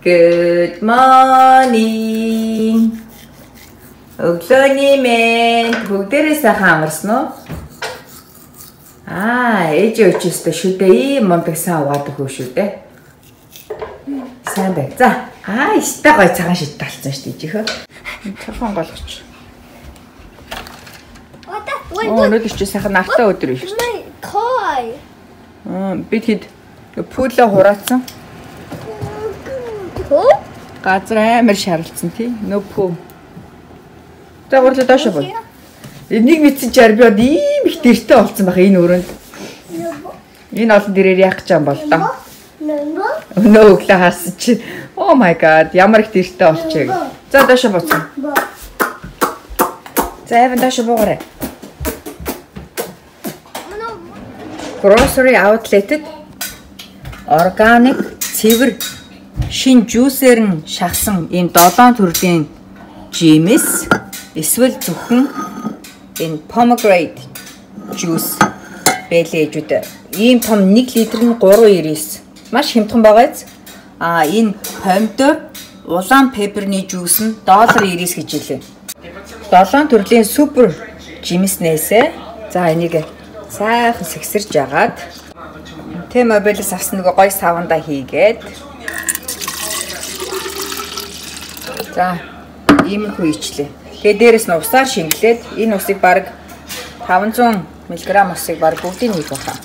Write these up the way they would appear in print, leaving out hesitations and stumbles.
Good morning. Өглөөний мэнд бүгдээрээ сайхан амарсан уу? Ээж өчөөстэй шүү дээ. Ийм мундаг сайн угаадаг хөө шүү дээ. Сайн бай. За. Истэ гой цагаан шид талцсан шүү дээ жихөө. Телефон голгоч. Өнөөдөр чи сайхан навтаа өдөр биш. Бид хэд пүүлээ хураацсан. Газар амар шаралцсан тий. Нөпөө. За гурлаа доош бод. Энийг мэдсэн чаар би од ийм их дэртэй болсон байх энэ өрөөнд. Энэ олон дэрээр яах гэж юм бол доо. Өнөө өглөө харсан чи. Oh my god, ямар их дэртэй болчихъя. За доош бодсон. За яван доош буугараа. Grocery outlet-д organic цэвэр шин жүүсээр нь шахсан ийм 7 төрлийн жимс эсвэл зөвхөн энэ pomegranate juice бэлээжүүд ийм том 1 литр нь 3.99 маш хямдхан байгааз энэ помидор улаан пепперний жуус нь $1.99 гэж хэлээ. 7 төрлийн супер жимснээсээ за энийг сайхан сэгсэрж агаад T-Mobile-с авсан нэг гоё саванда хийгээд за иймэрхүү ичлээ. Тэгээ дээрэс нь усаар шингэлээд энэ усыг баг 500 мг усыг баг бүгдийг нэг баха.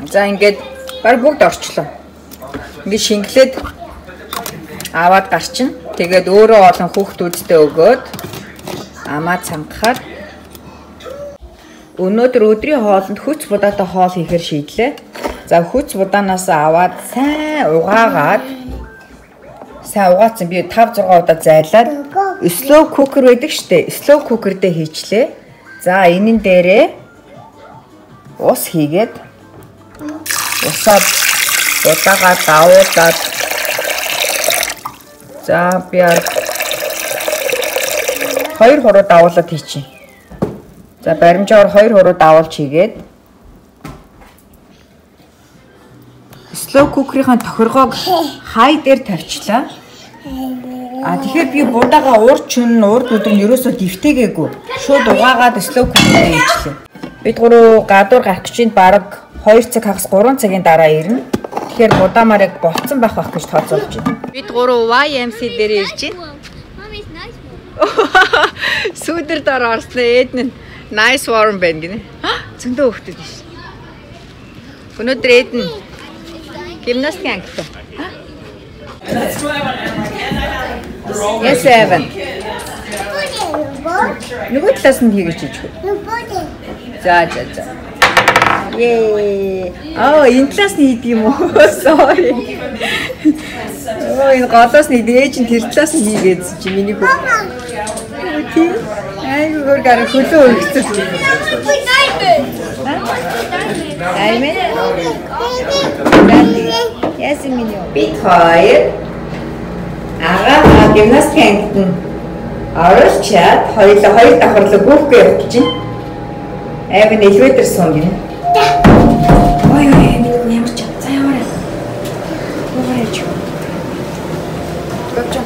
За ингээд баг бүгд орчлоо. Ингээд шингэлээд аваад гарчин. Тэгээд өөрөө олон хүүхдүүдтэй өгөөд амаа цангахаар өнөөдөр өдрийн хоолнд хүч будаатай хоол хийхээр шийдлээ. За хүч будаанаас аваад сайн угаагаад сайн угаацсан би 5-6 удаа зайлаад slow cooker байдаг штэ. Slow cooker дээр хийчлээ. За энэн дээрээ ус хийгээд усаа удаагаа давуулаад за би 2 хуруу давуулаад хийчих. За баримжаар 2 хуруу давуулж хийгээд slow cooker-ийн тохиргоог хай дээр тавьчлаа. Тэгэхээр би будаага урд чүн урд өдөр нь ерөөсөө дэвтэгээгүй. Шууд угаагаад slow cooker-ээр хийчихлээ. Бид гурав гадуур гарах гэж баг 2 цаг хагас 3 цагийн дараа ирнэ. Тэгэхээр будаамаар яг болцсон байх гэж тооцоолж байна. Бид гурав YMC дээр ирж байна. Сүдэр дор орсон Эдэн nice warm байна гинэ. Зөндөө хөвгдөд биш. Өнөөдөр Эдэн гимнастик ангитай. Yes, Evan. Нөгөө талаас нь хийгэж чиж. За. Yay. Энэ талаас нь хийдэг юм уу? Sorry. Энэ голоос нь ээж нь тэр талаас нь хийгээд чи миний хөө. Айгуур гараа хөлөө өргөцөв. Аймээ. Яс миний. Бид хоёр агаа гимнастик ангид оролцоод хоёулаа 2 давхарлаг гүрхгүй явах гэж байна. Эвэн элеватор суун гинэ. Ой ямар ч за яваарай. Яваарай. Гочо.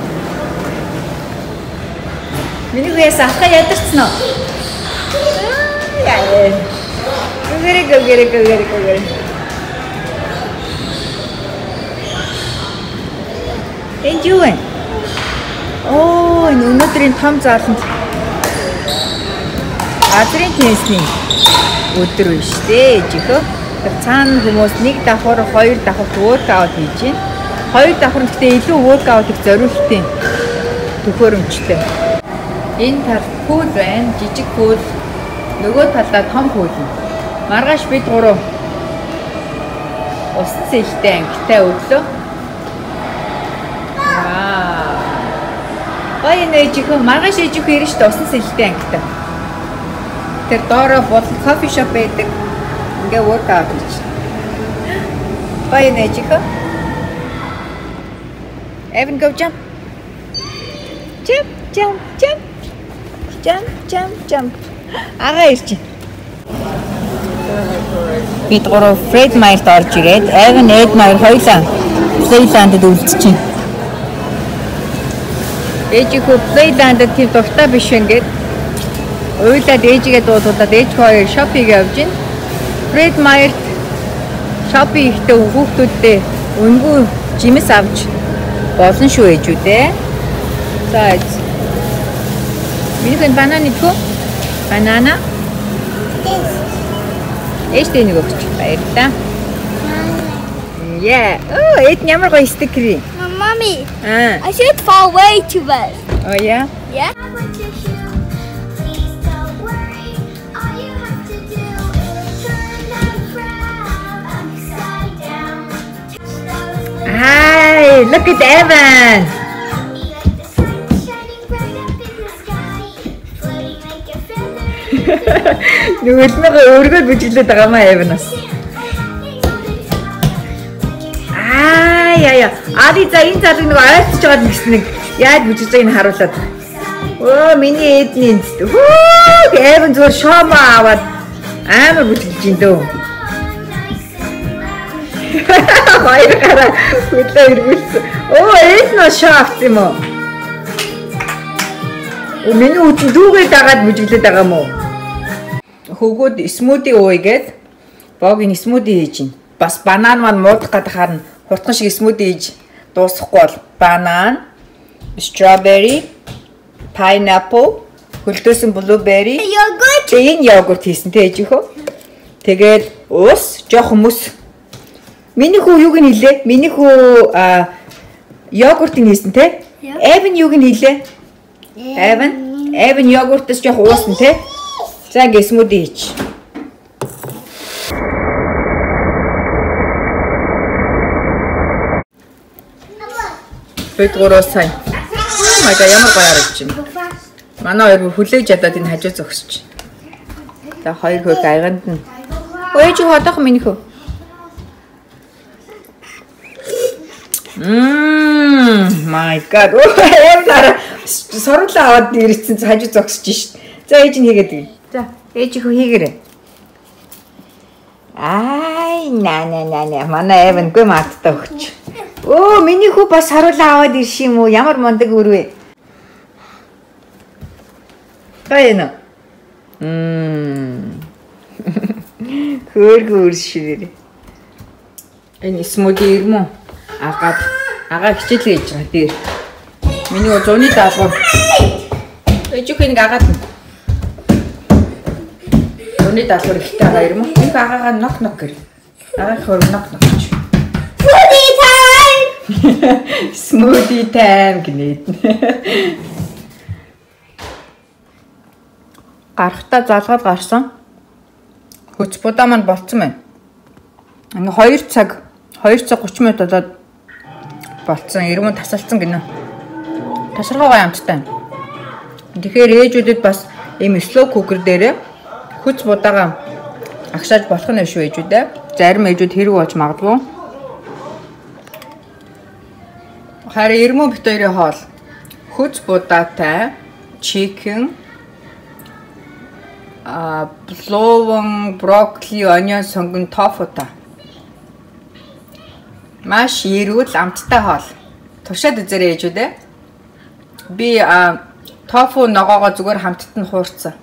Миний үеэс ахаа ядарсан уу? Яа. Гэрэг. Энд юу вэ? Өнөөдрийн том зааланд газрын теннисний өдөр биш дээ жихөө. Цаана хүмүүс 1 давхар 2 давхарт workout хийж байна. 2 давхар гэхдээ илүү workout их зориултын төхөөрөмжтэй. Энэ тал пул байна, жижиг пул. Нөгөө талдаа том пул. Маргааш бид гурав усан сэлтэй ангитай өглөө. Ээжихөө маргааш ээжихөө ирэн штэ усан сэлтэй ангитай. Тэр доороо бодол кофе шоп байдаг. Ингээ workout хийж. Ээжихөө. Evan go jump. Jump. Ага ирж. Бид гурав Фред Майерт орж ирээд Эвен Эд Майер хоёулаа Плейландд үлдчихэв. Ээжийнхөө Плейландд тийм дуртай биш ингээд уйлаад ээжигээ дуудаад ээж хоёр шопинг явж гин. Фред Майерт шопинг ихтэй хүүхдүүдтэй өнгөө жимс авч болно шүү ээжүүдээ. За минийхэн банан идэх. Банана. Ээжтэй нэг өгч баярлалаа. Yeah. Oh, эд ямар гоё стикер. Mommy. I should fall way too much. Oh yeah. Yeah. Hi, look at Evan. Нүгэлнээ өөргөө бүжиглээд байгаа маа Evan-аас. Яа. Ади за энэ залуу нэг ойртож байгаад нэгс нэг яаж бүжиж байгааг нь харуулад. Оо миний эдний энд. Хөө Evan зүгээр шомо аваад амар бүжиглж ин дөө. Хоёр гараа хөдлөө ирүүлсэн. Оо эднээ шафт юм уу? Миний үтэн дүүгээ дагаад бүжиглээд байгаа юм уу? Хөгөөд смуди уугээд богийн смуди хийж гин. Бас банан маань муудах гэдэг харна. Хурдхан шиг смуди хийж дуусахгүй бол банан, strawberry, pineapple, хөлдөөсөн blueberry, Yogurt. энэ йогурт хийсэн те ээжийнхөө. Тэгээд ус, жоох хүмүүс. Миний хүү юуг нь хэлээ? Миний хүү йогуртыг хийсэн те. Evan юуг нь хэлээ? Evan йогуртс жоох уусан те. За ингэ смуди хийж. Бид гурав сайн. Мага ямар гоё харагдаж байна. Манай хоёр хүлээж ядаад энэ хажуу зогсож. За хоёр хөө гайганд нь. Өөч hodох миний хөө. My god. Яа соруулаа аваад ирсэн хажуу зогсож шít. За ээж нь хийгээд ий. За ээж хөө хийгээрэй. Ай наа манай Эвен гүй маттай өгч. Оо миний хүү бас харуулаа аваад ирш юм уу? Ямар мондөг өрвэ. Таяна. Хөргөр шивэр. Энэ смуди юм уу? Агаа хичээл хийж байгаа дээр. Миний зуны даалгавар. Ээжих нэг агаад. Зуны даалгавар ихтэй байгаа юм уу? Нэг агаагаа нок гэр. Агаа хөр нок ч. Smoothie time гинэ. Гарахтаа залгаад гарсан. Хөц будаа маань болцсон байна. Ингээ 2 цаг 30 минут болоод болцсон. Ирмэн тасалцсан гинэ. Тасархаа гоё амттай. Тэгэхээр ээжүүдэд бас ийм slow cooker дээрээ хөц будаагаа агшааж болох нь шүү ээжүүдээ. Зарим ээжүүд хэрэг болж магадгүй. Харин ирмэн бит хоёрын хоол хөц будаатай chicken бловон брокколи онион сонгон тофута. Маш эрүүл амттай хоол. Туршаад үзээрэй ээжүүдээ. Би тофу ногоогоо зүгээр хамтд нь хуурцсан.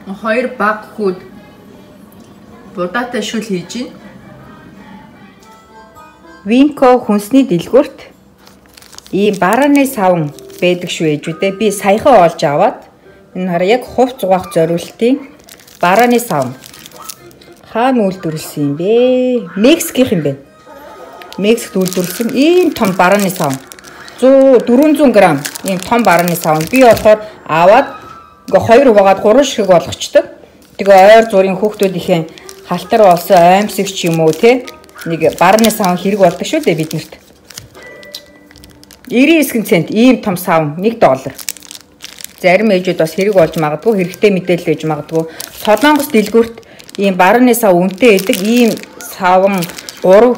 2 баг хүүд будаатай шүл хийж гин. Винко хүнсний дэлгүүрт ийм барааны савн байдаг шүү ээжүүдээ. Би саяхан олж аваад энэ хараа яг хувц угаах зориултын барааны савн. Хаана үйлдвэрлэсэн юм бэ? Мексикийнх юм бэ. Мексикт үйлдвэрлэсэн ийм том барааны савн. 400 г ийм том барааны савн. Би болохоор аваад ингээ 2 угаагаад 3 шиг болгочдөг. Тэгээ ойр зургийн хүүхдүүдийнхээ халтар болсон аимсагч юм уу те нэг барааны савн хэрэг болдог шүү дээ биднэрт. 99 цент ийм том савн $1. Зарим ээжүүд бас хэрэг болж магадгүй, хэрэгтэй мэдээлэл байж магадгүй. Солонгос дэлгүүрт ийм барааны сав үнэтэй байдаг. Ийм савн $3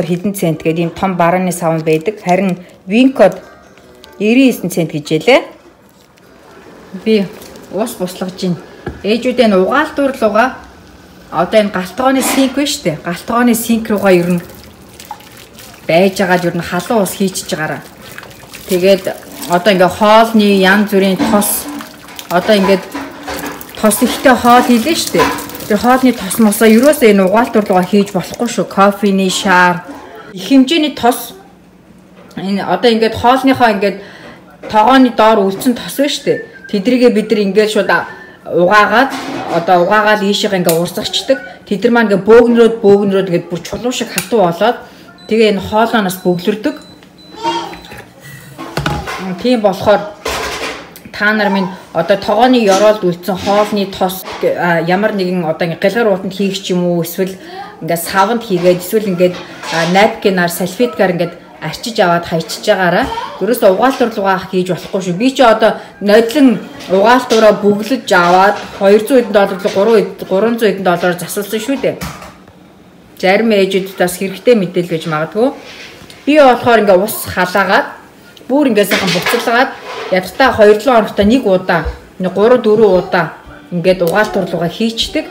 хэдэн цент гэдэг ийм том барааны савн байдаг. Харин Винкод 99 цент гэжэлээ. Би ус буслахж байна. Ээжүүдээ нь угаалтуур руугаа одоо энэ галтгооны синк байна шүү дээ. Галтгооны синк руугаа ер нь байж байгаа ер нь халуун ус хийчихэж байгаараа. Тэгээд одоо ингээ хоолны янз бүрийн тос одоо ингээд тос ихтэй хоол хийлээ шүү дээ. Тэр хоолны тос мосоо ерөөсөө энэ угаалтуур руугаа хийж болохгүй шүү. Кофений шаар их хэмжээний тос энэ одоо ингээд хоолныхоо ингээд тогооны доор үлдсэн тос байна шүү дээ. Тэдрийгээ бид нар ингээд шууд угаагаад одоо угаагаад ийшээ ингээ урсгачдаг. Тэд нар маань ингээ бөөгнөрөөд ингээ бүр чулуу шиг хатуу болоод тэгээ энэ хоолооноос бөглөрдөг. Тийм болохоор та нар минь одоо тогооны ёроолд үлдсэн хоолны тос ямар нэгэн одоо ингээ галгар уутанд хийх ч юм уу эсвэл ингээ саванд хийгээд эсвэл ингээ напкинаар салфеткаар ингээ арчиж аваад хайчиж байгаараа ерөөсөө угаалтуур руугаа хийж болохгүй шүү. Би чи одоо нодлон угаалтуураа бүглэж аваад $200 $300 засалсан шүү дээ. Зарим ээжүүд бас хэрэгтэй мэдээлэл гэж магадгүй. Би болохоор ингээ ус халаагаад бүр ингээ сайхан буцалгаад ядтаа 2-7 хоногт нэг удаа 3-4 удаа ингээд угаалтуур руугаа хийчдэг.